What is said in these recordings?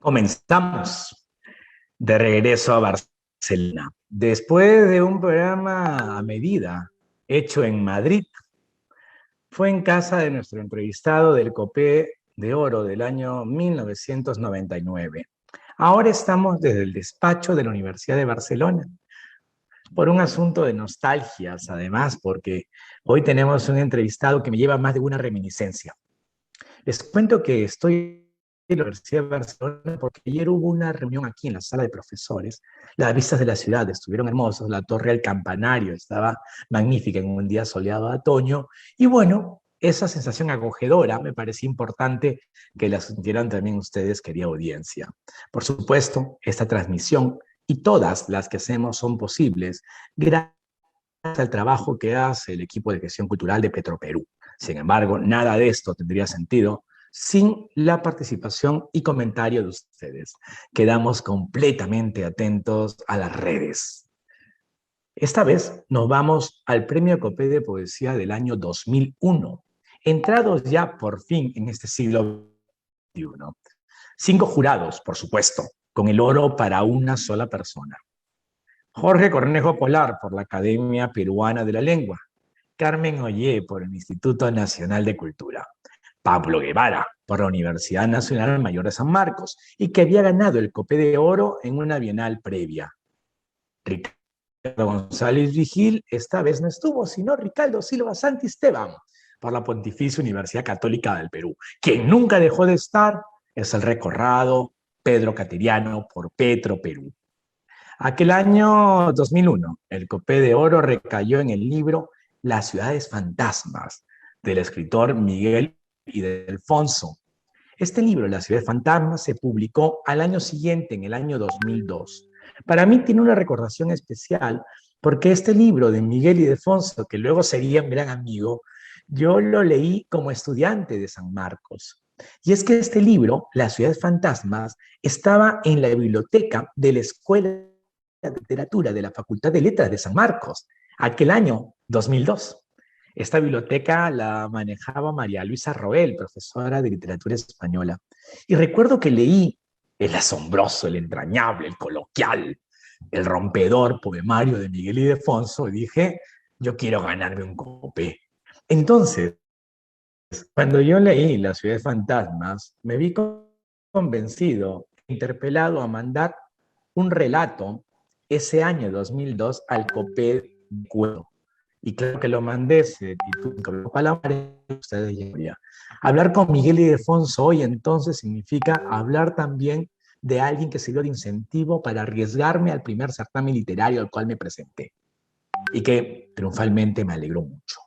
Comenzamos de regreso a Barcelona. Después de un programa a medida hecho en Madrid, fue en casa de nuestro entrevistado del Copé de Oro del año 1999. Ahora estamos desde el despacho de la Universidad de Barcelona, por un asunto de nostalgias, además, porque hoy tenemos un entrevistado que me lleva más de una reminiscencia. Les cuento que estoy en la Universidad de Barcelona porque ayer hubo una reunión aquí en la sala de profesores. Las vistas de la ciudad estuvieron hermosas, la torre del campanario estaba magnífica en un día soleado de otoño, y bueno, esa sensación acogedora me parecía importante que la sintieran también ustedes, querida audiencia. Por supuesto, esta transmisión y todas las que hacemos son posibles gracias al trabajo que hace el equipo de gestión cultural de Petroperú. Sin embargo, nada de esto tendría sentido sin la participación y comentario de ustedes. Quedamos completamente atentos a las redes. Esta vez nos vamos al Premio Copé de Poesía del año 2001, entrados ya por fin en este siglo XXI. 5 jurados, por supuesto, con el oro para una sola persona. Jorge Cornejo Polar por la Academia Peruana de la Lengua, Carmen Ollé por el Instituto Nacional de Cultura, Pablo Guevara por la Universidad Nacional Mayor de San Marcos y que había ganado el Copé de Oro en una bienal previa. Ricardo González Vigil esta vez no estuvo, sino Ricardo Silva Santisteban por la Pontificia Universidad Católica del Perú. Quien nunca dejó de estar es el recordado Pedro Cateriano por Petro Perú. Aquel año 2001, el Copé de Oro recayó en el libro Las ciudades fantasmas, del escritor Miguel Ildefonso. Este libro, Las ciudades fantasmas, se publicó al año siguiente, en el año 2002. Para mí tiene una recordación especial porque este libro de Miguel Ildefonso, que luego sería un gran amigo, yo lo leí como estudiante de San Marcos. Y es que este libro, Las ciudades fantasmas, estaba en la biblioteca de la Escuela de Literatura de la Facultad de Letras de San Marcos, aquel año 2002. Esta biblioteca la manejaba María Luisa Roel, profesora de literatura española. Y recuerdo que leí el asombroso, el entrañable, el coloquial, el rompedor poemario de Miguel Ildefonso y dije, yo quiero ganarme un Copé. Entonces, cuando yo leí Las ciudades fantasmas, me vi convencido, interpelado a mandar un relato ese año 2002 al Copé de Cuero. Y claro que lo mandé, se titula Palabras, ustedes ya. Hablar con Miguel Ildefonso hoy entonces significa hablar también de alguien que sirvió de incentivo para arriesgarme al primer certamen literario al cual me presenté y que triunfalmente me alegró mucho.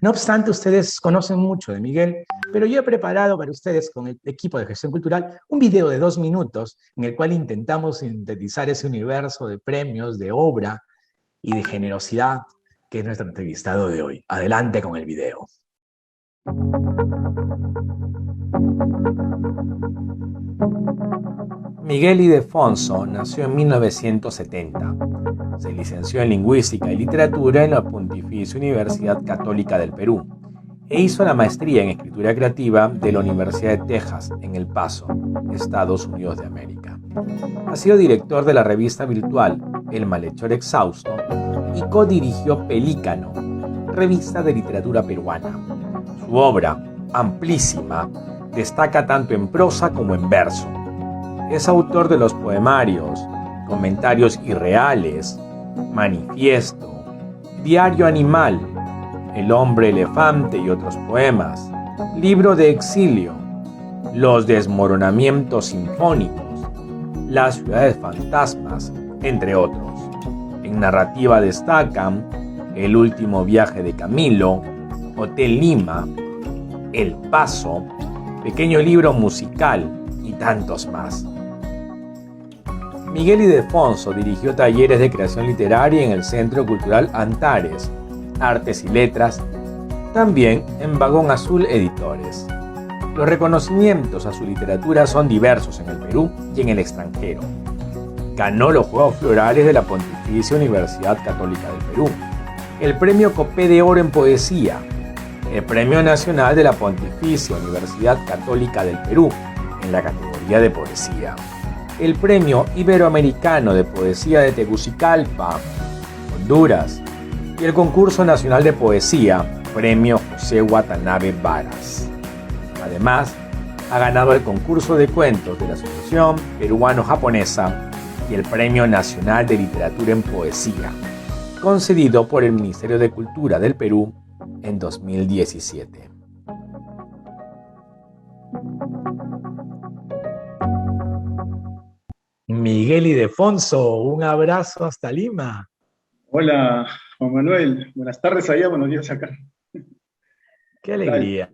No obstante, ustedes conocen mucho de Miguel, pero yo he preparado para ustedes con el equipo de gestión cultural un video de 2 minutos en el cual intentamos sintetizar ese universo de premios, de obra y de generosidad que es nuestro entrevistado de hoy. Adelante con el video. Miguel Ildefonso nació en 1970. Se licenció en Lingüística y Literatura en la Pontificia Universidad Católica del Perú e hizo la maestría en Escritura Creativa de la Universidad de Texas en El Paso, Estados Unidos de América. Ha sido director de la revista virtual El Malhechor Exhausto y codirigió Pelícano, revista de literatura peruana. Su obra, amplísima, destaca tanto en prosa como en verso. Es autor de los poemarios Comentarios Irreales, Manifiesto, Diario Animal, El Hombre Elefante y otros poemas, Libro de Exilio, Los Desmoronamientos Sinfónicos, Las ciudades fantasmas, entre otros. En narrativa destacan El último viaje de Camilo, Hotel Lima, El Paso, Pequeño libro musical y tantos más. Miguel Ildefonso dirigió talleres de creación literaria en el Centro Cultural Antares, Artes y Letras, también en Vagón Azul Editores. Los reconocimientos a su literatura son diversos en el Perú y en el extranjero. Ganó los Juegos Florales de la Pontificia Universidad Católica del Perú, el Premio Copé de Oro en Poesía, el Premio Nacional de la Pontificia Universidad Católica del Perú en la categoría de Poesía, el Premio Iberoamericano de Poesía de Tegucigalpa, Honduras, y el Concurso Nacional de Poesía, Premio José Watanabe Varas. Además, ha ganado el concurso de cuentos de la Asociación Peruano-Japonesa y el Premio Nacional de Literatura en Poesía, concedido por el Ministerio de Cultura del Perú en 2017. Miguel Ildefonso, un abrazo hasta Lima. Hola, Juan Manuel. Buenas tardes allá, buenos días acá. Qué alegría.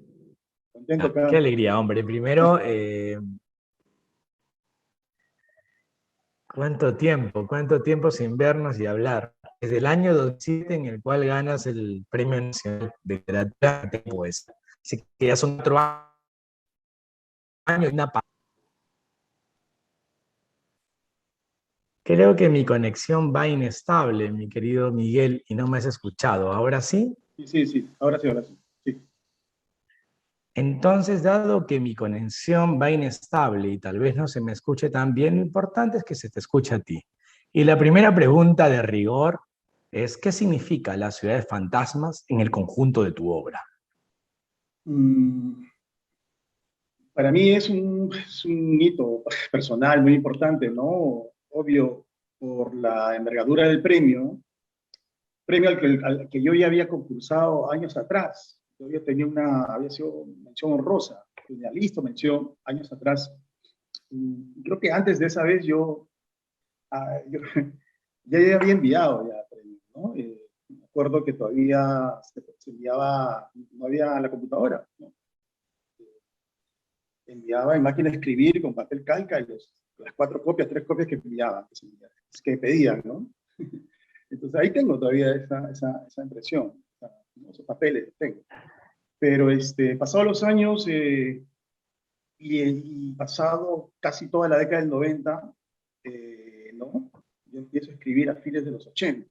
Contento acá. Qué alegría, hombre. Primero, cuánto tiempo sin vernos y hablar. Desde el año 2007 en el cual ganas el Premio Nacional de Literatura de Poesía. Así que ya son 4 años y una. Creo que mi conexión va inestable, mi querido Miguel, y no me has escuchado. ¿Ahora sí? Sí. Ahora sí. Sí. Entonces, dado que mi conexión va inestable y tal vez no se me escuche tan bien, lo importante es que se te escuche a ti. Y la primera pregunta de rigor es, ¿qué significa las ciudades fantasmas en el conjunto de tu obra? Para mí es un hito personal muy importante, ¿no? Obvio, por la envergadura del premio al que yo ya había concursado años atrás. Yo había sido mención honrosa, finalista, mención años atrás. Creo que antes de esa vez yo ya había enviado ya premio, ¿no? Me acuerdo que todavía se enviaba, no había la computadora, ¿no? Enviaba en máquina de escribir con papel calca y las 3 copias que enviaban, que pedían, ¿no? Entonces ahí tengo todavía esa impresión, esos papeles tengo. Pero pasados los años y pasado casi toda la década del 90, ¿no? Yo empiezo a escribir a fines de los 80,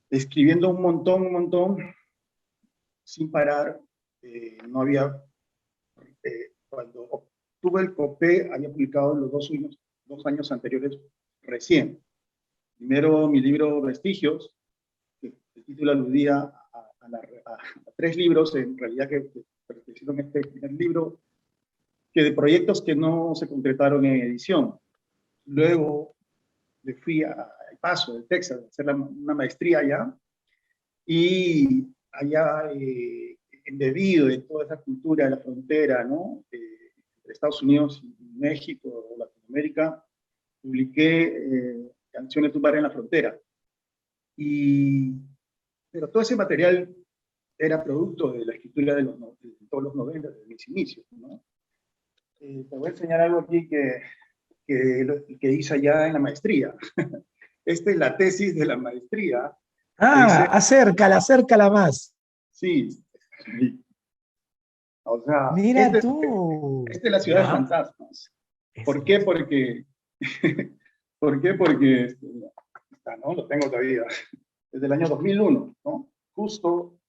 escribiendo un montón, sin parar. No había, cuando obtuve el COPE, había publicado los 2 años anteriores recién. Primero mi libro Vestigios, que el título aludía a 3 libros, en realidad, que pertenecieron a este primer libro, que de proyectos que no se concretaron en edición. Luego me fui al Paso, del Texas, a hacer una maestría allá, y allá, embebido en toda esa cultura de la frontera, ¿no? Entre Estados Unidos y México, Latinoamérica, publiqué Canciones de un bar en la frontera. Pero todo ese material era producto de la escritura de todos los 90, de mis inicios, ¿no? Te voy a enseñar algo aquí que hice allá en la maestría. Esta es la tesis de la maestría. Acércala más. Sí. O sea, Mira tú. Esta es la ciudad de fantasmas. ¿Por qué? Porque ¿no? Lo tengo todavía. Desde el año 2001, ¿no? Justo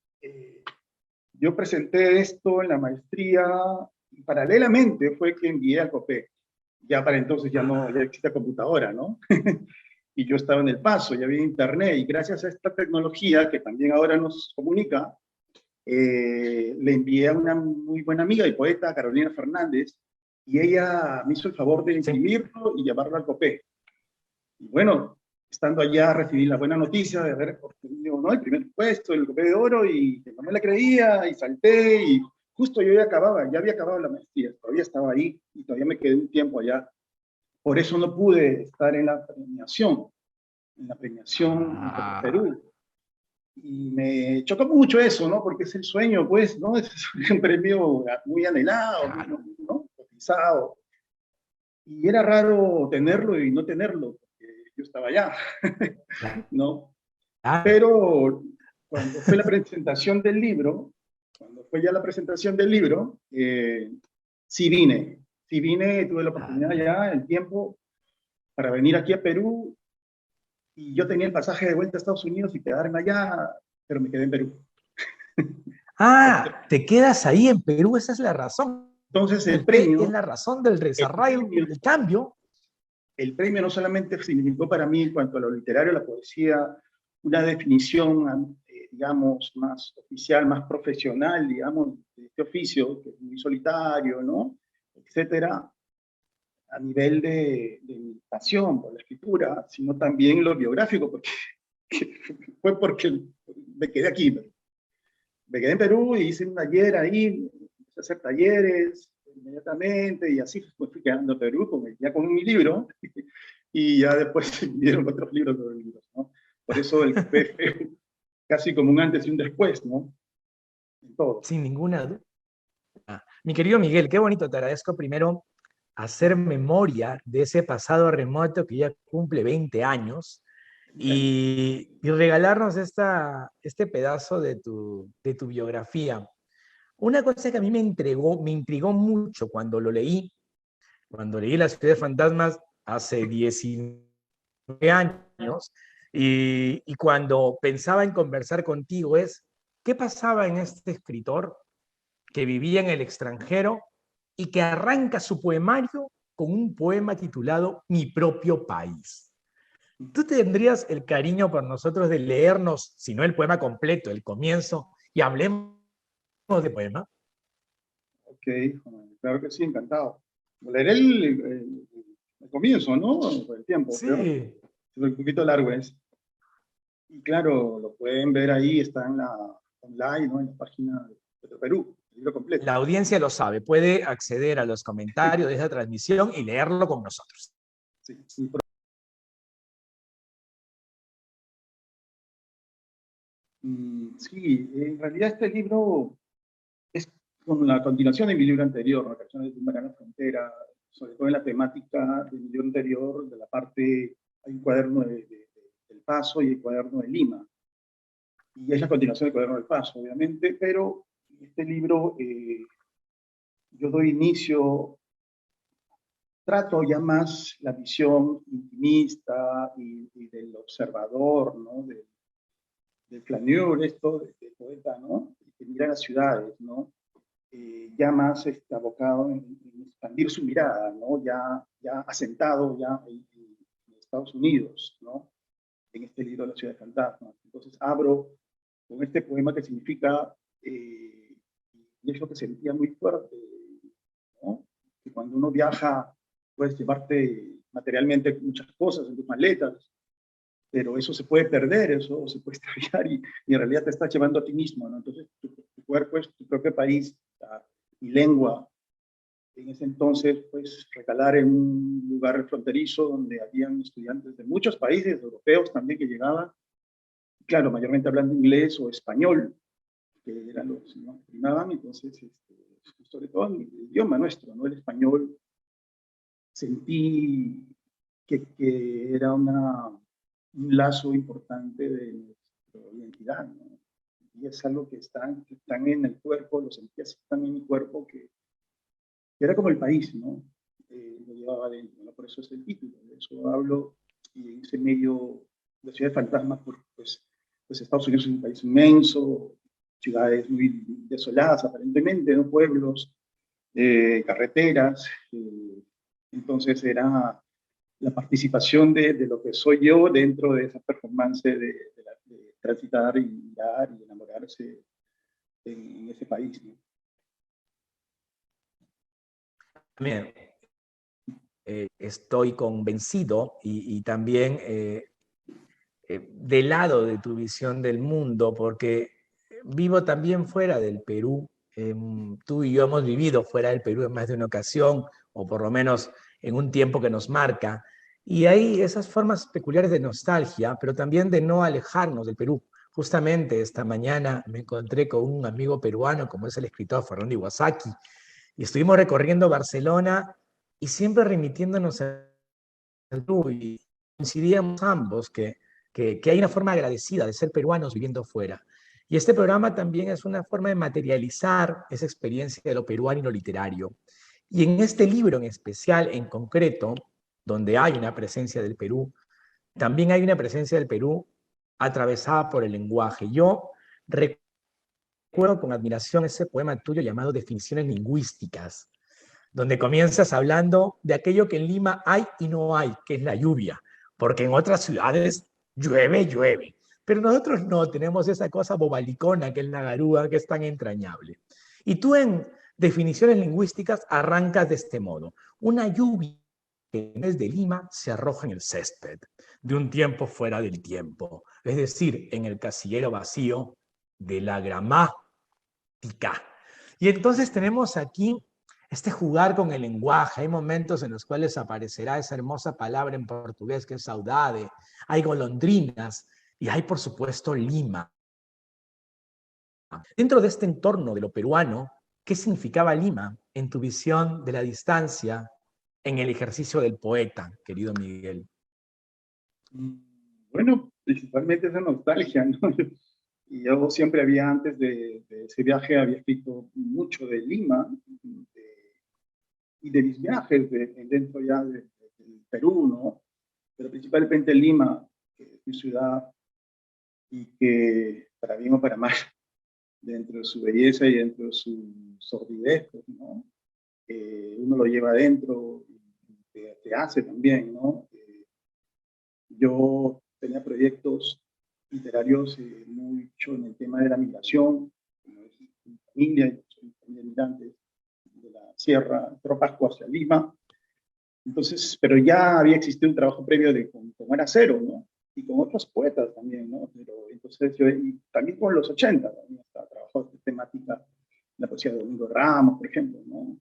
yo presenté esto en la maestría y paralelamente fue que envié al COPE. Ya para entonces ya existe computadora, ¿no? Y yo estaba en El Paso, ya había internet, y gracias a esta tecnología que también ahora nos comunica, le envié a una muy buena amiga y poeta, Carolina Fernández, y ella me hizo el favor de imprimirlo y llevarlo al COPE. Y bueno, estando allá recibí la buena noticia de haber obtenido, ¿no?, el primer puesto, el COPE de oro, y no me la creía, y salté, y justo yo ya había acabado la maestría, todavía estaba ahí, y todavía me quedé un tiempo allá. Por eso no pude estar en la premiación en Perú. Y me chocó mucho eso, ¿no? Porque es el sueño, pues, ¿no? Es un premio muy anhelado, ¿no? Cotizado. Y era raro tenerlo y no tenerlo, porque yo estaba allá, ¿no? Pero cuando fue la presentación del libro, sí vine, tuve la oportunidad ya, el tiempo, para venir aquí a Perú, y yo tenía el pasaje de vuelta a Estados Unidos y quedarme allá, pero me quedé en Perú. Te quedas ahí en Perú, esa es la razón. Entonces el premio... Es la razón del desarrollo, del cambio. el premio no solamente significó para mí, en cuanto a lo literario, la poesía, una definición, digamos, más oficial, más profesional, digamos, de este oficio, que es muy solitario, ¿no? Etcétera, a nivel de mi pasión por la escritura, sino también lo biográfico, porque fue porque me quedé aquí. Me quedé en Perú y hice un taller ahí, empecé a hacer talleres inmediatamente, y así fui quedando en Perú ya con mi libro, y ya después me dieron otros libros sobre libros, ¿no? Por eso el café fue casi como un antes y un después, ¿no? En todo. Sin ninguna duda. Mi querido Miguel, qué bonito, te agradezco primero hacer memoria de ese pasado remoto que ya cumple 20 años y regalarnos este pedazo de tu biografía. Una cosa que a mí me intrigó mucho cuando leí La Ciudad de Fantasmas hace 19 años, y cuando pensaba en conversar contigo es, ¿qué pasaba en este escritor que vivía en el extranjero y que arranca su poemario con un poema titulado Mi propio país? ¿Tú tendrías el cariño por nosotros de leernos, si no el poema completo, el comienzo, y hablemos de poema? Ok, claro que sí, encantado. Leeré el comienzo, ¿no? Por el tiempo, pero Sí. un poquito largo es. Y claro, lo pueden ver ahí, está en la online, ¿no? En la página de Perú, el libro completo. La audiencia lo sabe, puede acceder a los comentarios de esa transmisión y leerlo con nosotros. Sí, sí, en realidad este libro es con la continuación de mi libro anterior, ¿no? Canciones de una gran frontera, sobre todo en la temática de mi libro anterior, de la parte, hay un cuaderno del Paso y el cuaderno de Lima. Y es la continuación del cuaderno del Paso, obviamente, pero en este libro yo doy inicio, trato ya más la visión intimista y del observador, ¿no? Del flaneur, esto, de poeta, ¿no? Que mira las ciudades, ¿no? Ya más abocado en expandir su mirada, ¿no? Ya asentado ya en Estados Unidos, ¿no? En este libro La Ciudad de Fantasmas. Entonces abro con este poema que significa, y es lo que sentía muy fuerte, ¿no? Que cuando uno viaja puedes llevarte materialmente muchas cosas en tus maletas, pero eso se puede perder, eso se puede extraviar y en realidad te estás llevando a ti mismo, ¿no? Entonces tu cuerpo es tu propio país y lengua. En ese entonces, pues, recalar en un lugar fronterizo donde habían estudiantes de muchos países europeos también que llegaban, claro, mayormente hablando inglés o español, que eran los que primaban, entonces, sobre todo el idioma nuestro, ¿no? El español, sentí que era un lazo importante de nuestra identidad, ¿no? Y es algo que están en el cuerpo, lo sentía así tan en mi cuerpo que era como el país, ¿no? Lo llevaba dentro, ¿no? Por eso es el título, de eso hablo, y en ese medio, la ciudad de fantasmas, pues Estados Unidos es un país inmenso, ciudades muy desoladas aparentemente, ¿no? Pueblos, carreteras, entonces era la participación de lo que soy yo dentro de esa performance de transitar y mirar y enamorarse en ese país, ¿no? Bien, estoy convencido y también del lado de tu visión del mundo, porque vivo también fuera del Perú. Tú y yo hemos vivido fuera del Perú en más de una ocasión, o por lo menos en un tiempo que nos marca. Y hay esas formas peculiares de nostalgia, pero también de no alejarnos del Perú. Justamente esta mañana me encontré con un amigo peruano, como es el escritor Fernando Iwasaki, y estuvimos recorriendo Barcelona y siempre remitiéndonos al Perú, y coincidíamos ambos que hay una forma agradecida de ser peruanos viviendo fuera. Y este programa también es una forma de materializar esa experiencia de lo peruano y lo literario. Y en este libro en especial, en concreto, donde hay una presencia del Perú, también hay una presencia del Perú atravesada por el lenguaje. Yo recuerdo con admiración ese poema tuyo llamado Definiciones Lingüísticas, donde comienzas hablando de aquello que en Lima hay y no hay, que es la lluvia, porque en otras ciudades llueve, llueve. Pero nosotros no, tenemos esa cosa bobalicona que es la garúa, que es tan entrañable. Y tú en definiciones lingüísticas arrancas de este modo. Una lluvia que en vez de Lima se arroja en el césped, de un tiempo fuera del tiempo, es decir, en el casillero vacío de la gramática. Y entonces tenemos aquí este jugar con el lenguaje. Hay momentos en los cuales aparecerá esa hermosa palabra en portugués que es saudade, hay golondrinas y hay, por supuesto, Lima. Dentro de este entorno de lo peruano, ¿qué significaba Lima en tu visión de la distancia en el ejercicio del poeta, querido Miguel? Bueno, principalmente esa nostalgia, ¿no? Y yo siempre había, antes de ese viaje, había escrito mucho de Lima y de mis viajes dentro ya del Perú, ¿no? Pero principalmente Lima, que es mi ciudad, y que para bien o para mal, dentro de su belleza y dentro de su sordidez, pues, ¿no? Uno lo lleva adentro y te hace también, ¿no? Yo tenía proyectos literarios mucho en el tema de la migración, como es mi familia, yo soy familia de migrantes de la Sierra Tropasco hacia Lima. Entonces, pero ya había existido un trabajo previo con Aracero, ¿no? Y con otros poetas también, ¿no? Pero entonces yo, y también con los 80, también estaba trabajando esta temática, la poesía de Domingo Ramos, por ejemplo, ¿no?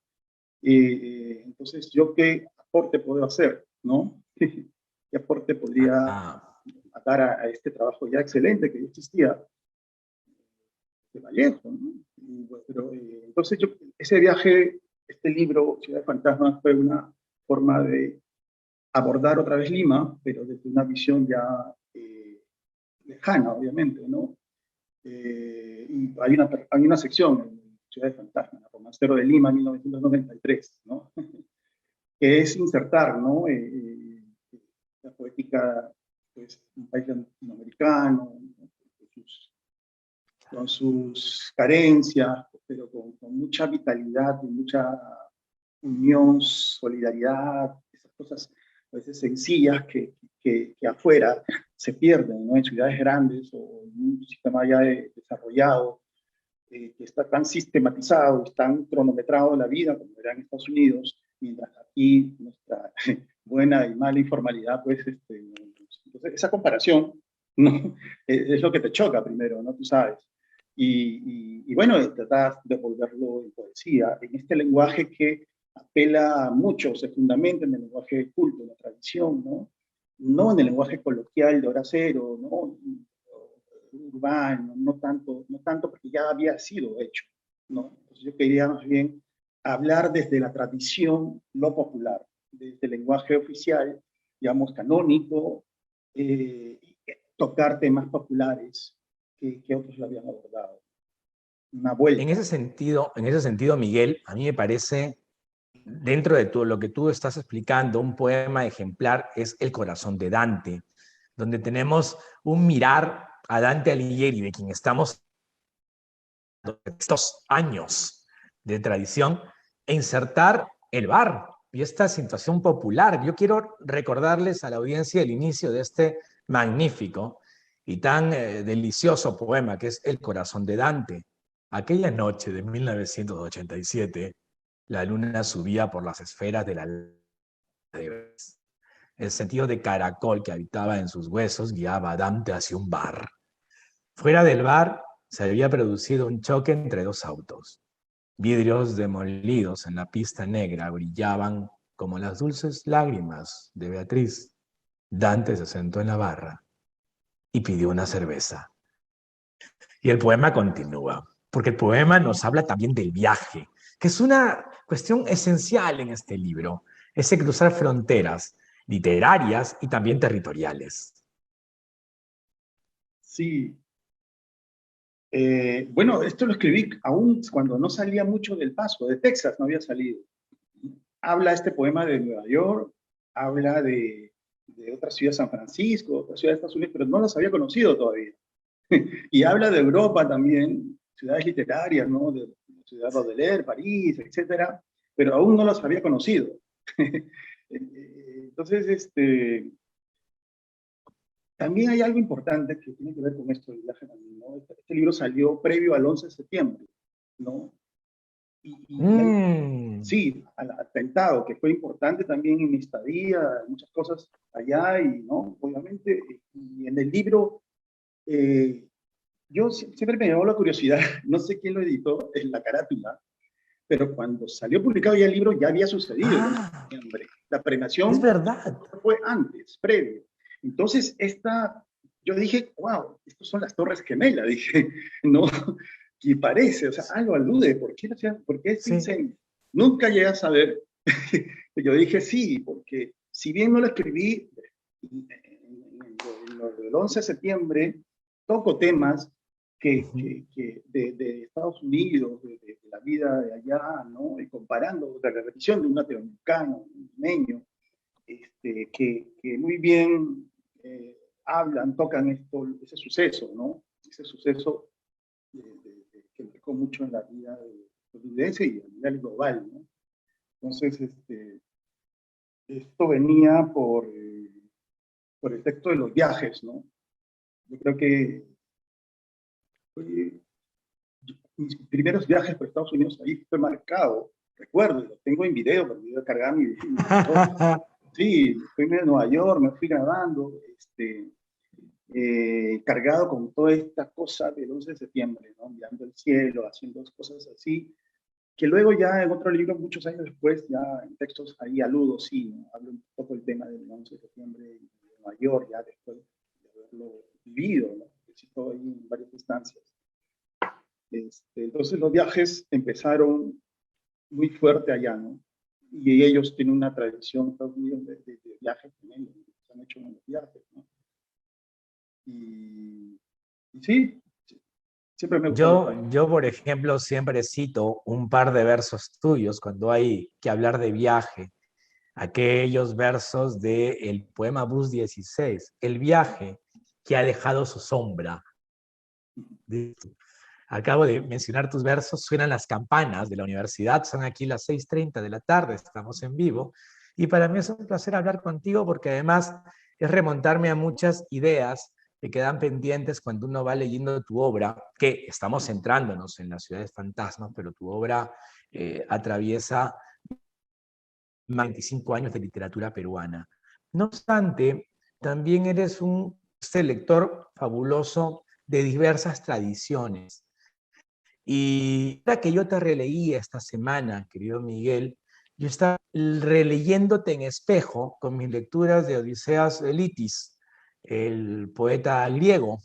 Entonces, ¿yo qué aporte puedo hacer, no? ¿Qué aporte podría dar a este trabajo ya excelente que ya existía de Vallejo, ¿no? Pero, entonces, ese viaje, este libro, Ciudad de Fantasmas, fue una forma de abordar otra vez Lima, pero desde una visión ya lejana, obviamente, ¿no? Y hay una sección en Ciudad de Fantasmas, Romancero de Lima, 1993, ¿no? Que es insertar, ¿no? La poética, pues, un país latinoamericano, ¿no? Con sus carencias, pero con mucha vitalidad y mucha unión, solidaridad, esas cosas a veces sencillas que afuera se pierden, ¿no? En ciudades grandes o en un sistema ya desarrollado, que está tan sistematizado, tan cronometrado la vida como era en Estados Unidos, mientras aquí nuestra buena y mala informalidad, pues, entonces esa comparación, ¿no? Es lo que te choca primero, ¿no? Tú sabes. Y bueno, tratar de volverlo en poesía, en este lenguaje que apela mucho, se fundamenta en el lenguaje culto, en la tradición, ¿no? No en el lenguaje coloquial de hora cero, ¿no? Urbano, no tanto porque ya había sido hecho, ¿no? Entonces yo quería más bien hablar desde la tradición, lo popular, desde el lenguaje oficial, digamos, canónico, y tocar temas populares que otros lo habían abordado. Una vuelta. En ese sentido, Miguel, a mí me parece, dentro de todo lo que tú estás explicando, un poema ejemplar es El corazón de Dante, donde tenemos un mirar a Dante Alighieri, de quien estamos estos años de tradición, e insertar el bar y esta situación popular. Yo quiero recordarles a la audiencia el inicio de este magnífico y tan delicioso poema que es El corazón de Dante. Aquella noche de 1987, la luna subía por las esferas de la... El sentido de caracol que habitaba en sus huesos guiaba a Dante hacia un bar. Fuera del bar se había producido un choque entre dos autos. Vidrios demolidos en la pista negra brillaban como las dulces lágrimas de Beatriz. Dante se sentó en la barra y pidió una cerveza. Y el poema continúa, porque el poema nos habla también del viaje, que es una cuestión esencial en este libro, ese cruzar fronteras literarias y también territoriales. Sí. Bueno, esto lo escribí aún cuando no salía mucho del Paso, de Texas no había salido. Habla este poema de Nueva York, habla de otra ciudad, San Francisco, otra ciudad de Estados Unidos, pero no las había conocido todavía. Y habla de Europa también, ciudades literarias, ¿no? De Ciudad Baudelaire, París, etcétera. pero aún no los había conocido. Entonces, también hay algo importante que tiene que ver con esto del viaje también, ¿no? Este libro salió previo al 11 de septiembre, ¿no? Sí, al atentado, que fue importante también en mi estadía, muchas cosas allá, y, ¿no? Obviamente, y en el libro, yo siempre me llamó la curiosidad, no sé quién lo editó en la carátula, pero cuando salió publicado ya el libro ya había sucedido el 11 de septiembre. La Es premiación verdad. fue antes, previo. Entonces, yo dije, wow, estos son las Torres Gemelas, dije, ¿no? Y parece, o sea, algo alude, ¿por qué este Sí. incendio? Nunca llegué a saber. Yo dije sí, porque si bien no lo escribí en lo del 11 de septiembre, toco temas de Estados Unidos, de la vida de allá, ¿no? Y comparando la religión de un latinoamericano, un limeño, que muy bien tocan ese suceso, ¿no? Ese suceso que marcó mucho en la vida estadounidense y a nivel global, ¿no? Entonces, esto venía por el texto de los viajes, ¿no? Yo creo que mis primeros viajes por Estados Unidos ahí fue marcado, recuerdo, lo tengo en video, porque yo cargaba mi sí, fui a Nueva York, me fui grabando, cargado con toda esta cosa del 11 de septiembre, ¿no? Mirando el cielo, haciendo cosas así, que luego ya en otro libro, muchos años después, ya en textos ahí aludo, sí, ¿no? Hablo un poco del tema del 11 de septiembre de Nueva York, ya después de haberlo vivido, ¿no? Visito ahí en varias instancias. Entonces los viajes empezaron muy fuerte allá, ¿no? Y ellos tienen una tradición en Estados Unidos de viajes también, se han hecho unos viajes, ¿no? Y sí, siempre me gustó. Yo, por ejemplo, siempre cito un par de versos tuyos cuando hay que hablar de viaje. Aquellos versos del poema Bus 16, el viaje que ha dejado su sombra. Acabo de mencionar tus versos, suenan las campanas de la universidad, son aquí las 6:30 de la tarde, estamos en vivo, y para mí es un placer hablar contigo porque además es remontarme a muchas ideas que quedan pendientes cuando uno va leyendo tu obra, que estamos centrándonos en las ciudades fantasmas, pero tu obra atraviesa 25 años de literatura peruana. No obstante, también eres un lector fabuloso de diversas tradiciones. Y ahora que yo te releí esta semana, querido Miguel, yo estaba releyéndote en espejo con mis lecturas de Odiseas Elitis, el poeta griego.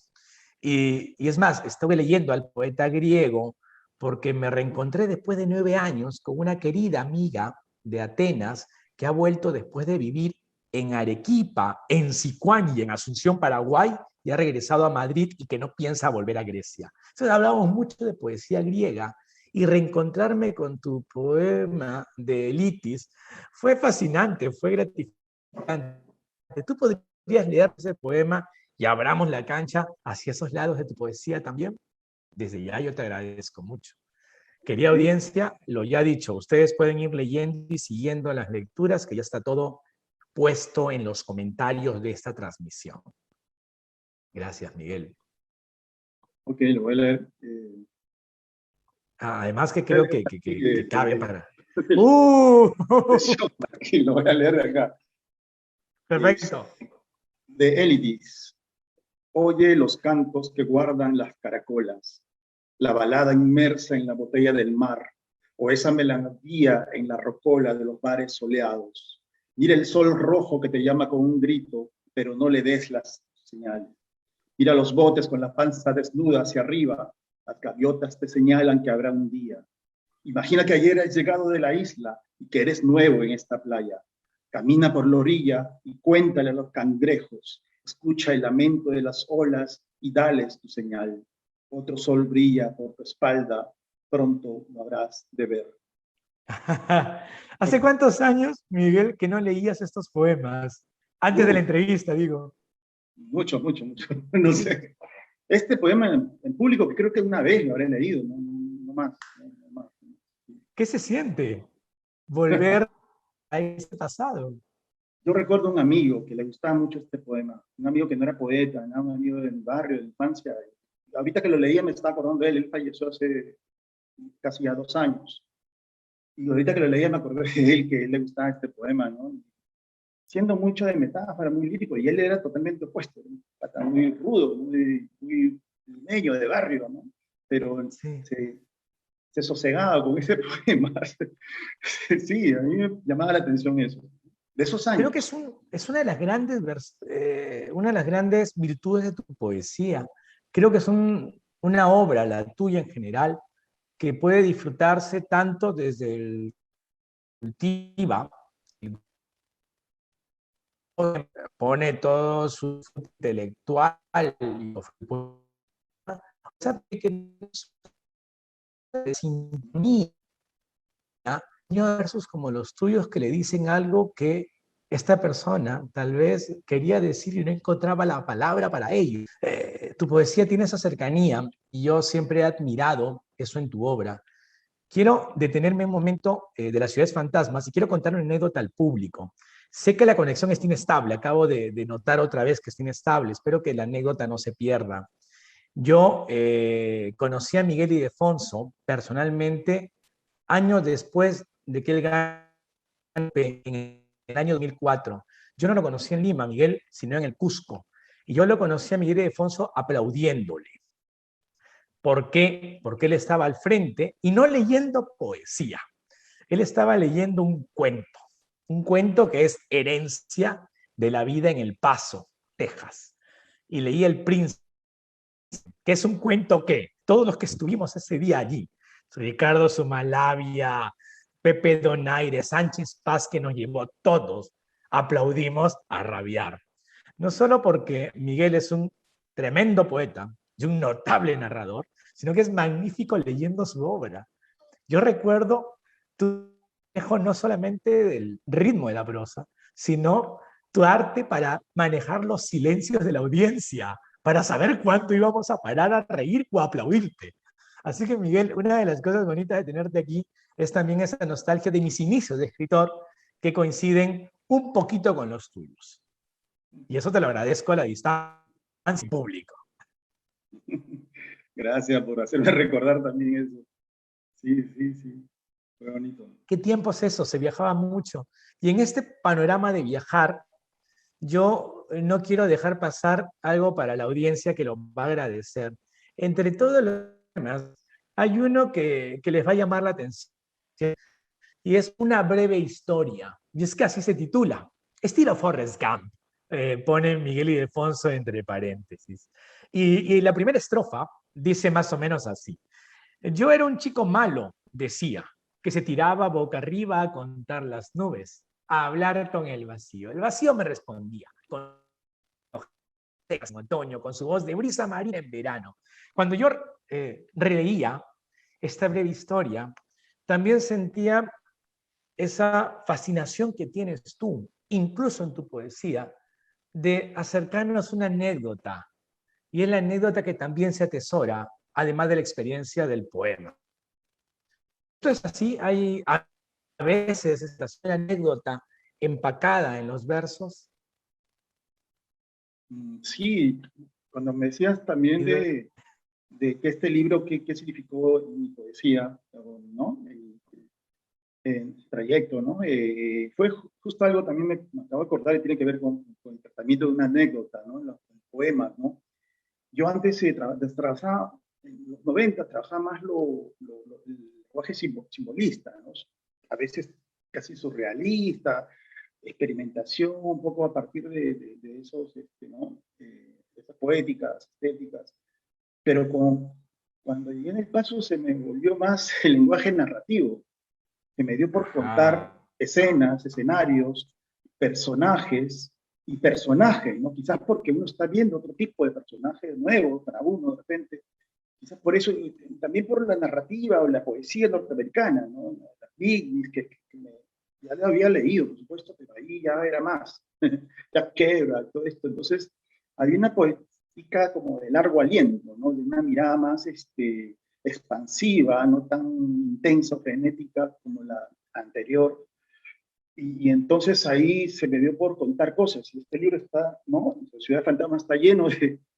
Y es más, estuve leyendo al poeta griego porque me reencontré después de 9 años con una querida amiga de Atenas que ha vuelto después de vivir en Arequipa, en Sicuán y en Asunción, Paraguay, y ha regresado a Madrid y que no piensa volver a Grecia. Entonces hablamos mucho de poesía griega y reencontrarme con tu poema de Elitis fue fascinante, fue gratificante. ¿Tú podrías leer ese poema y abramos la cancha hacia esos lados de tu poesía también? Desde ya yo te agradezco mucho. Querida audiencia, lo ya dicho, ustedes pueden ir leyendo y siguiendo las lecturas, que ya está todo puesto en los comentarios de esta transmisión. Gracias, Miguel. Ok, lo voy a leer. Además que creo que cabe para... Aquí lo voy a leer de acá. Perfecto. De Elitis. Oye los cantos que guardan las caracolas, la balada inmersa en la botella del mar, o esa melancolía en la rocola de los bares soleados. Mira el sol rojo que te llama con un grito, pero no le des las señales. Mira los botes con la panza desnuda hacia arriba, las gaviotas te señalan que habrá un día. Imagina que ayer has llegado de la isla y que eres nuevo en esta playa. Camina por la orilla y cuéntale a los cangrejos. Escucha el lamento de las olas y dales tu señal. Otro sol brilla por tu espalda, pronto lo habrás de ver. ¿Hace cuántos años, Miguel, que no leías estos poemas? Antes de la entrevista, digo. Mucho. No sé. Este poema en público, que creo que una vez lo habré leído, no más. ¿Qué se siente? volver a ese pasado. Yo recuerdo un amigo que le gustaba mucho este poema, un amigo que no era poeta, era un amigo del barrio, de la infancia. Ahorita que lo leía me estaba acordando de él falleció hace casi ya 2 años. Y ahorita que lo leía me acordé de él, que a él le gustaba este poema, ¿no? Siendo mucho de metáfora, muy lírico, y él era totalmente opuesto, un pata muy rudo, muy limeño, de barrio, ¿no? Pero Sí. se sosegaba con ese poema. Sí, a mí me llamaba la atención eso. De esos Creo que años. es una de las una de las grandes virtudes de tu poesía. Creo que es una obra, la tuya en general, que puede disfrutarse tanto desde el cultiva, pone todo su intelectual y que sintonía, versos como los tuyos que le dicen algo que esta persona tal vez quería decir y no encontraba la palabra para ello. Tu poesía tiene esa cercanía y yo siempre he admirado eso en tu obra. Quiero detenerme un momento de las ciudades fantasmas y quiero contar una anécdota al público. Sé que la conexión está inestable, acabo de notar otra vez que está inestable, espero que la anécdota no se pierda. Yo conocí a Miguel Ildefonso personalmente años después de que él ganó en el año 2004. Yo no lo conocí en Lima, Miguel, sino en el Cusco. Y yo lo conocí a Miguel Ildefonso aplaudiéndole. ¿Por qué? Porque él estaba al frente y no leyendo poesía. Él estaba leyendo un cuento que es herencia de la vida en El Paso, Texas. Y leía El Príncipe, que es un cuento que todos los que estuvimos ese día allí, Ricardo Sumalavia, Pepe Donaire, Sánchez Paz, que nos llevó todos, aplaudimos a rabiar. No solo porque Miguel es un tremendo poeta y un notable narrador, sino que es magnífico leyendo su obra. Yo recuerdo tu manejo no solamente del ritmo de la prosa, sino tu arte para manejar los silencios de la audiencia, para saber cuánto íbamos a parar a reír o a aplaudirte. Así que, Miguel, una de las cosas bonitas de tenerte aquí es también esa nostalgia de mis inicios de escritor que coinciden un poquito con los tuyos. Y eso te lo agradezco a la distancia en público. Gracias por hacerme recordar también eso. Sí, sí, sí. Fue bonito. ¿Qué tiempo es eso? Se viajaba mucho. Y en este panorama de viajar, yo no quiero dejar pasar algo para la audiencia que lo va a agradecer. Entre todos los temas, hay uno que les va a llamar la atención y es una breve historia. Y es que así se titula. Estilo Forrest Gump, pone Miguel Ildefonso entre paréntesis. Y la primera estrofa dice más o menos así. Yo era un chico malo, decía, que se tiraba boca arriba a contar las nubes, a hablar con el vacío. El vacío me respondía, con en otoño, con su voz de brisa marina en verano. Cuando yo releía esta breve historia, también sentía esa fascinación que tienes tú, incluso en tu poesía, de acercarnos una anécdota. Y es la anécdota que también se atesora, además de la experiencia del poema. Esto es así, hay a veces esta anécdota empacada en los versos. Sí, cuando me decías también de que este libro, ¿qué significó en mi poesía, ¿no? En trayecto, ¿no? Fue justo algo también me acabo de acordar y tiene que ver con el tratamiento de una anécdota, ¿no? Los poemas, ¿no? Yo antes trabajaba, en los 90, trabajaba más el lenguaje simbolista, ¿no? A veces casi surrealista, experimentación, un poco a partir de esos, ¿no? Esas poéticas, estéticas. Pero cuando llegué en El Paso se me volvió más el lenguaje narrativo, que me dio por contar escenas, escenarios, personajes y personajes, ¿no? Quizás porque uno está viendo otro tipo de personaje nuevo para uno de repente. Quizás por eso, también por la narrativa o la poesía norteamericana, ¿no? Las Bignis, ya lo había leído, por supuesto, pero ahí ya era más. Jack Kerouac, todo esto. Entonces, había una poética como de largo aliento, ¿no? De una mirada más expansiva, no tan intensa, frenética como anterior. Y entonces ahí se me dio por contar cosas. Y este libro está, ¿no? Ciudad Fantasma está lleno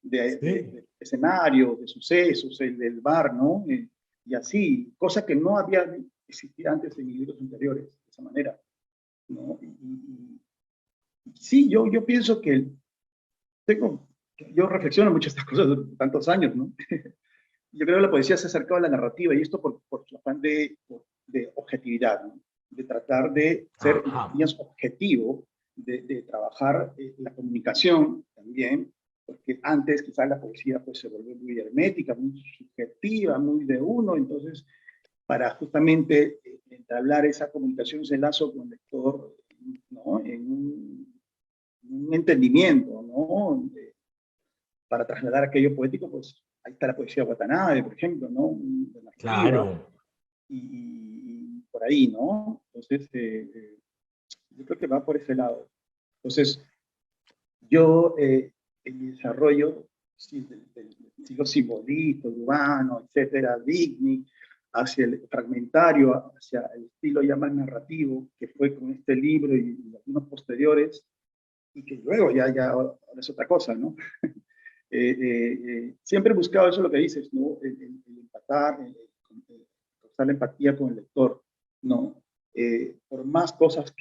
de escenarios, de sucesos, el del bar, ¿no? Y así, cosas que no había existido antes en mis libros anteriores, de esa manera, ¿no? Sí, yo pienso que yo reflexiono mucho estas cosas durante tantos años, ¿no? Yo creo que la poesía se ha acercado a la narrativa y esto por su afán de objetividad, ¿no? De tratar de ser más objetivo, de trabajar la comunicación también, porque antes quizás la poesía pues, se volvió muy hermética, muy subjetiva, muy de uno, entonces para justamente entablar esa comunicación, ese lazo con el lector, ¿no? En un entendimiento, ¿no? Para trasladar aquello poético, pues ahí está la poesía de Watanabe, por ejemplo, ¿no? De narrativa, Claro. Y por ahí, ¿no? Entonces, yo creo que va por ese lado. Entonces, yo, en mi desarrollo sí, del estilo simbolista, urbano, etcétera, Digni, hacia el fragmentario, hacia el estilo ya más narrativo, que fue con este libro y algunos posteriores, y que luego ahora es otra cosa, ¿no? Siempre he buscado eso, lo que dices, ¿no? El empatar, causar la empatía con el lector, ¿no? Por más cosas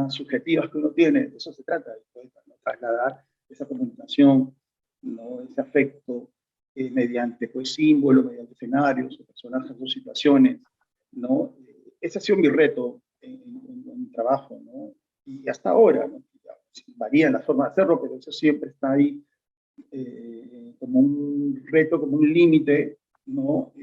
subjetivas que uno tiene, de eso se trata, ¿no? Trasladar esa comunicación, ¿no? Ese afecto, mediante pues, símbolos, mediante escenarios, o personajes o situaciones, ¿no? Ese ha sido mi reto en mi trabajo, ¿no? Y hasta ahora, ¿no? Varía la forma de hacerlo, pero eso siempre está ahí como un reto, como un límite, ¿no?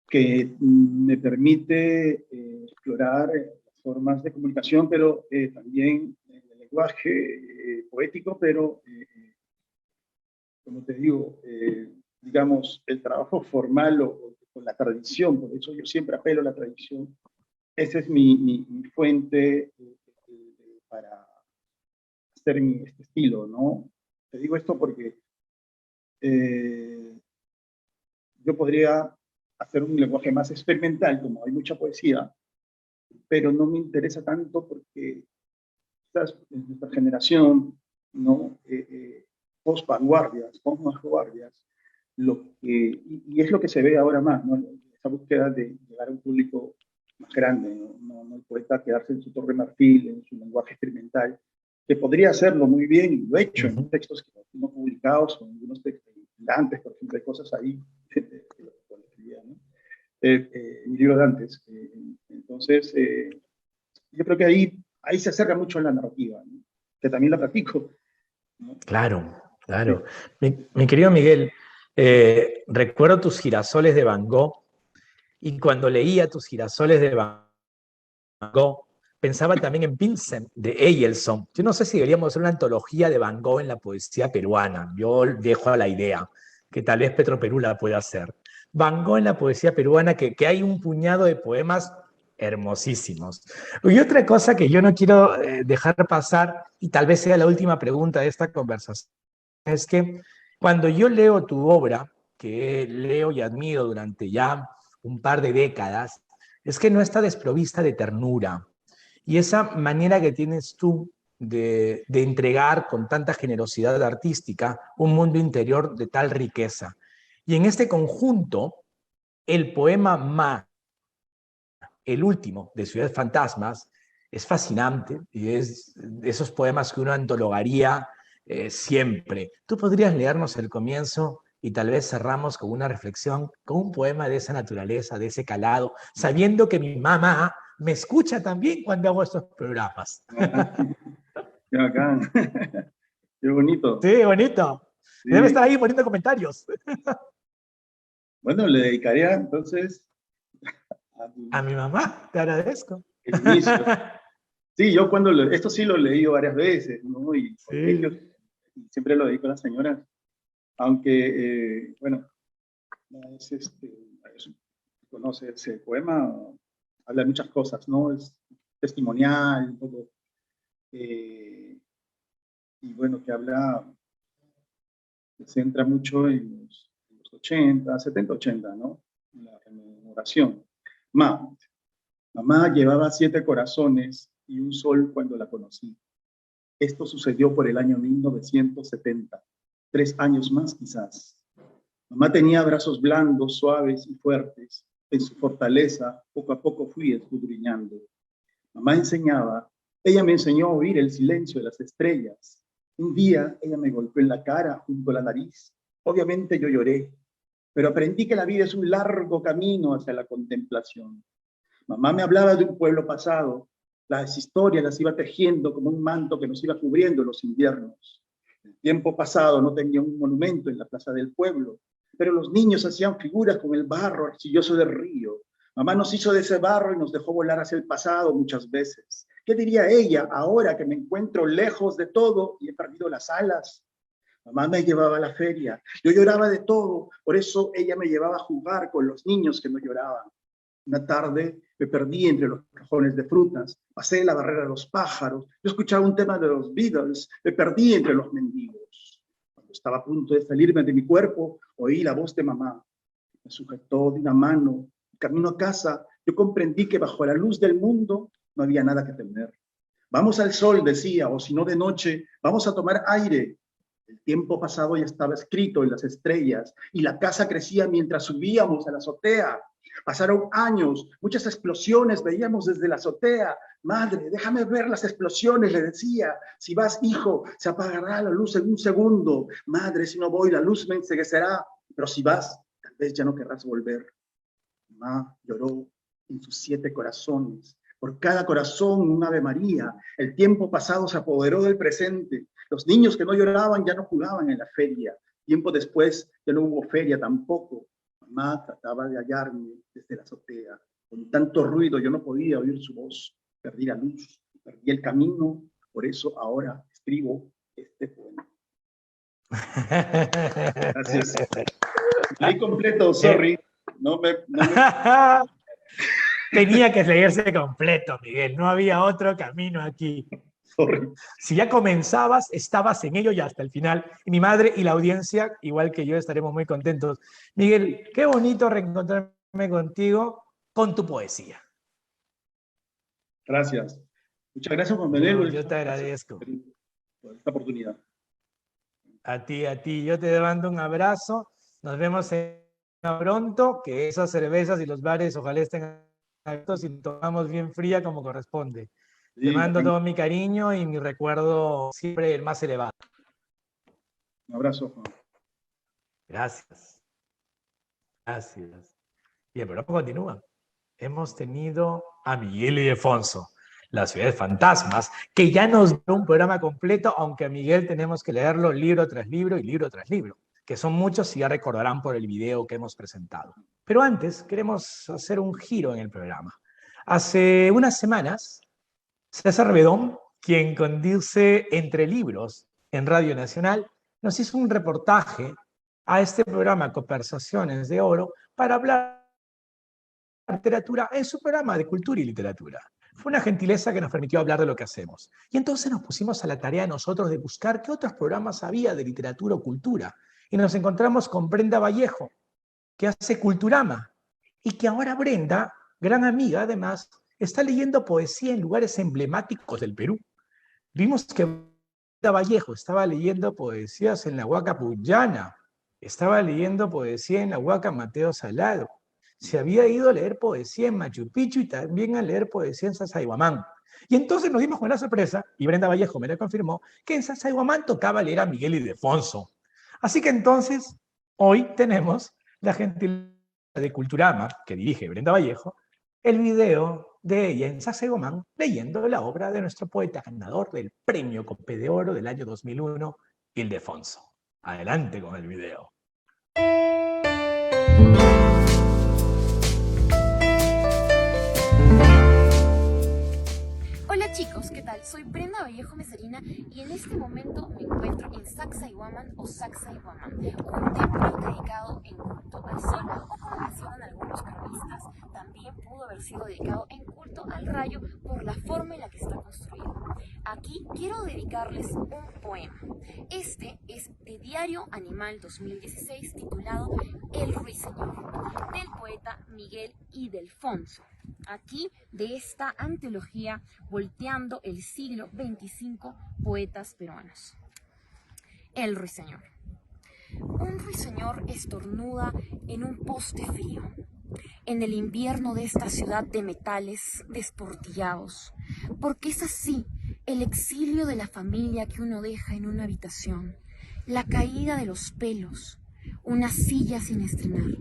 Que me permite explorar las formas de comunicación, pero también el lenguaje poético, pero como te digo, digamos, el trabajo formal o con la tradición, por eso yo siempre apelo a la tradición. Esa es mi fuente para hacer este estilo, ¿no? Te digo esto porque yo podría hacer un lenguaje más experimental, como hay mucha poesía, pero no me interesa tanto porque quizás en nuestra generación, ¿no? Post-vanguardias, post-vanguardias, y es lo que se ve ahora más, ¿no? Esa búsqueda de llegar a un público más grande, no el poeta quedarse en su torre marfil, en su lenguaje experimental, que podría hacerlo muy bien, y lo he hecho en textos que no publicados, o en algunos textos antes, por ejemplo, hay cosas ahí cuando escribía, ¿no? Mi libro de antes. Entonces, yo creo que ahí se acerca mucho a la narrativa, ¿no? Que también la practico, ¿no? Claro, Sí. claro. Mi querido Miguel, recuerdo tus girasoles de Van Gogh y cuando leía tus girasoles de Van Gogh, pensaba también en Vincent de Eyelson. Yo no sé si deberíamos hacer una antología de Van Gogh en la poesía peruana. Yo dejo a la idea que tal vez Petro Perú la pueda hacer. Van Gogh en la poesía peruana, que hay un puñado de poemas hermosísimos. Y otra cosa que yo no quiero dejar pasar, y tal vez sea la última pregunta de esta conversación, es que cuando yo leo tu obra, que leo y admiro durante ya un par de décadas, es que no está desprovista de ternura. Y esa manera que tienes tú de entregar con tanta generosidad artística un mundo interior de tal riqueza. Y en este conjunto, el poema Ma, el último de Ciudad Fantasmas, es fascinante y es de esos poemas que uno antologaría siempre. ¿Tú podrías leernos el comienzo y tal vez cerramos con una reflexión, con un poema de esa naturaleza, de ese calado, sabiendo que mi mamá me escucha también cuando hago estos programas? Qué bacán. Qué bonito. Sí, bonito. Debe Sí. estar ahí poniendo comentarios. Bueno, le dedicaría entonces A mi mamá, te agradezco. el inicio. Sí, yo esto sí lo he leído varias veces, ¿no? Y en colegios, Sí. y siempre lo dedico a las señoras, aunque, bueno, conoce ese poema, habla de muchas cosas, ¿no? Es testimonial, un poco, y bueno, se centra mucho en los 80, 70, 80, ¿no? En la rememoración. Más, Mamá llevaba 7 corazones y un sol cuando la conocí. Esto sucedió por el año 1970, 3 años más quizás. Mamá tenía brazos blandos, suaves y fuertes. En su fortaleza, poco a poco fui escudriñando. Mamá enseñaba, ella me enseñó a oír el silencio de las estrellas. Un día ella me golpeó en la cara junto a la nariz. Obviamente yo lloré, pero aprendí que la vida es un largo camino hacia la contemplación. Mamá me hablaba de un pueblo pasado. Las historias las iba tejiendo como un manto que nos iba cubriendo los inviernos. El tiempo pasado no tenía un monumento en la plaza del pueblo, pero los niños hacían figuras con el barro arcilloso del río. Mamá nos hizo de ese barro y nos dejó volar hacia el pasado muchas veces. ¿Qué diría ella ahora que me encuentro lejos de todo y he perdido las alas? Mamá me llevaba a la feria. Yo lloraba de todo, por eso ella me llevaba a jugar con los niños que no lloraban. Una tarde me perdí entre los cajones de frutas, pasé la barrera de los pájaros, yo escuchaba un tema de los Beatles, me perdí entre los mendigos. Cuando estaba a punto de salirme de mi cuerpo, oí la voz de mamá. Me sujetó de una mano. Camino a casa, yo comprendí que bajo la luz del mundo no había nada que temer. Vamos al sol, decía, o si no de noche, vamos a tomar aire. El tiempo pasado ya estaba escrito en las estrellas y la casa crecía mientras subíamos a la azotea. Pasaron años, muchas explosiones veíamos desde la azotea. Madre, déjame ver las explosiones, le decía. Si vas, hijo, se apagará la luz en un segundo. Madre, si no voy, la luz me enceguecerá. Pero si vas, tal vez ya no querrás volver. Mamá lloró en sus 7 corazones. Por cada corazón un Ave María. El tiempo pasado se apoderó del presente. Los niños que no lloraban ya no jugaban en la feria. Tiempo después ya no hubo feria tampoco. Mamá trataba de hallarme desde la azotea. Con tanto ruido yo no podía oír su voz. Perdí la luz, perdí el camino. Por eso ahora escribo este poema. Gracias. Leí completo, sorry. Tenía que leerse completo, Miguel. No había otro camino aquí. Sorry. Si ya comenzabas, estabas en ello y hasta el final. Y mi madre y la audiencia, igual que yo, estaremos muy contentos. Miguel, qué bonito reencontrarme contigo con tu poesía. Gracias. Muchas gracias, Juan Manuel. No, yo te agradezco. Por esta oportunidad. A ti. Yo te mando un abrazo. Nos vemos pronto. Que esas cervezas y los bares ojalá estén abiertos y tomamos bien fría como corresponde. Sí, te mando todo mi cariño y mi recuerdo siempre el más elevado. Un abrazo, Juan. Gracias. Y el programa continúa. Hemos tenido a Miguel Ildefonso, las ciudades fantasmas, que ya nos da un programa completo, aunque a Miguel tenemos que leerlo libro tras libro y libro tras libro, que son muchos y ya recordarán por el video que hemos presentado. Pero antes queremos hacer un giro en el programa. Hace unas semanas, César Bedón, quien conduce Entre Libros en Radio Nacional, nos hizo un reportaje a este programa Conversaciones de Oro para hablar de literatura en su programa de cultura y literatura. Fue una gentileza que nos permitió hablar de lo que hacemos. Y entonces nos pusimos a la tarea nosotros de buscar qué otros programas había de literatura o cultura. Y nos encontramos con Brenda Vallejo, que hace Culturama, y que ahora Brenda, gran amiga además, está leyendo poesía en lugares emblemáticos del Perú. Vimos que Brenda Vallejo estaba leyendo poesías en la Huaca Puyana, estaba leyendo poesía en la Huaca Mateo Salado, se había ido a leer poesía en Machu Picchu y también a leer poesía en Sacsayhuamán. Y entonces nos dimos con la sorpresa, y Brenda Vallejo me lo confirmó, que en Sacsayhuamán tocaba leer a Miguel Ildefonso. Así que entonces, hoy tenemos la gentileza de Culturama, que dirige Brenda Vallejo, el video de ella en Sacsayhuamán leyendo la obra de nuestro poeta ganador del Premio Cope de Oro del año 2001, Ildefonso. Adelante con el video. Hola chicos, ¿qué tal? Soy Brenda Vallejo Meserina y en este momento me encuentro en Sacsayhuamán o Sacsayhuamán, un templo dedicado en culto al sol o como mencionan algunos cronistas, también pudo haber sido dedicado en culto al rayo por la forma en la que está construido. Aquí quiero dedicarles un poema. Este es de Diario Animal 2016 titulado El Ruiseñor, del poeta Miguel Ildefonso. Aquí de esta antología Volteando el siglo 25 poetas peruanos. El ruiseñor. Un ruiseñor estornuda en un poste frío. En el invierno de esta ciudad de metales desportillados, porque es así el exilio de la familia que uno deja en una habitación, la caída de los pelos, una silla sin estrenar,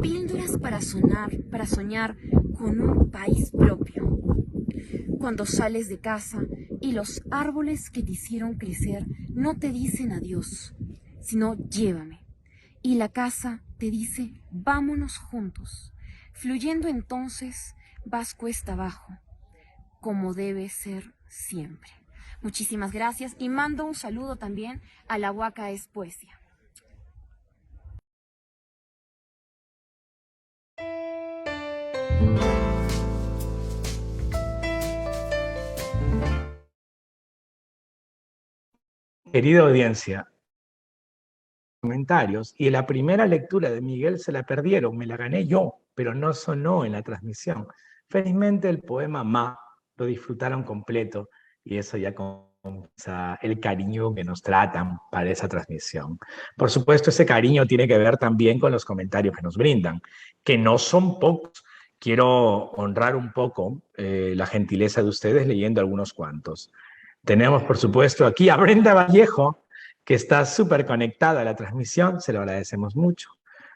píldoras para soñar con un país propio. Cuando sales de casa y los árboles que te hicieron crecer no te dicen adiós, sino llévame. Y la casa te dice, vámonos juntos. Fluyendo entonces, vas cuesta abajo, como debe ser siempre. Muchísimas gracias y mando un saludo también a La Huaca es Poesía. Querida audiencia, comentarios, y la primera lectura de Miguel se la perdieron, me la gané yo, pero no sonó en la transmisión. Felizmente el poema Ma lo disfrutaron completo y eso ya compensa el cariño que nos tratan para esa transmisión. Por supuesto, ese cariño tiene que ver también con los comentarios que nos brindan, que no son pocos. Quiero honrar un poco la gentileza de ustedes leyendo algunos cuantos. Tenemos, por supuesto, aquí a Brenda Vallejo, que está súper conectada a la transmisión, se lo agradecemos mucho.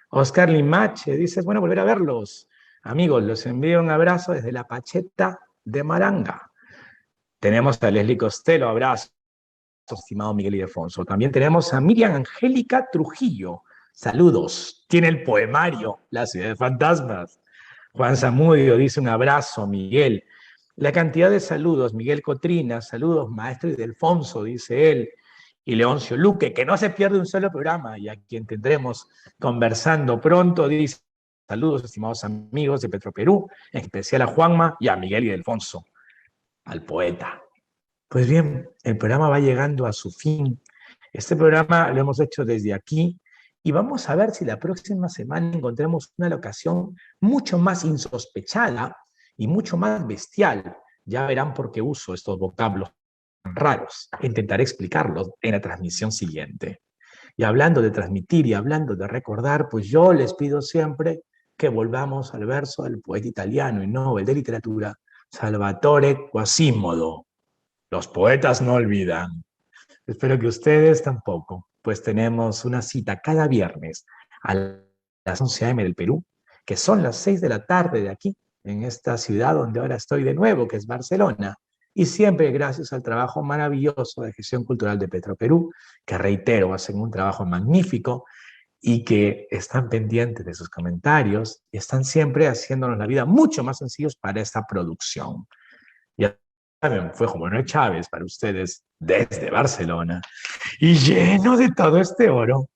Oscar Limache dice, es bueno volver a verlos. Amigos, los envío un abrazo desde la Pacheta de Maranga. Tenemos a Leslie Costello, abrazo, estimado Miguel Ildefonso. También tenemos a Miriam Angélica Trujillo, saludos. Tiene el poemario La Ciudad de Fantasmas. Juan Zamudio dice un abrazo, Miguel. La cantidad de saludos, Miguel Cotrina, saludos, maestro Ildefonso, dice él. Y Leoncio Luque, que no se pierde un solo programa y a quien tendremos conversando pronto, dice, saludos, estimados amigos de Petroperú, en especial a Juanma y a Miguel Ildefonso, al poeta. Pues bien, el programa va llegando a su fin. Este programa lo hemos hecho desde aquí y vamos a ver si la próxima semana encontramos una locación mucho más insospechada y mucho más bestial. Ya verán por qué uso estos vocablos raros. Intentaré explicarlos en la transmisión siguiente. Y hablando de transmitir y hablando de recordar, pues yo les pido siempre que volvamos al verso del poeta italiano y Nobel de Literatura, Salvatore Quasimodo. Los poetas no olvidan. Espero que ustedes tampoco, pues tenemos una cita cada viernes a las 11 a.m. del Perú, que son las 6 de la tarde de aquí, en esta ciudad donde ahora estoy de nuevo, que es Barcelona. Y siempre gracias al trabajo maravilloso de Gestión Cultural de Petroperú, que reitero, hacen un trabajo magnífico y que están pendientes de sus comentarios y están siempre haciéndonos la vida mucho más sencillos para esta producción. Ya saben, fue Juan Manuel Chávez para ustedes desde Barcelona y lleno de todo este oro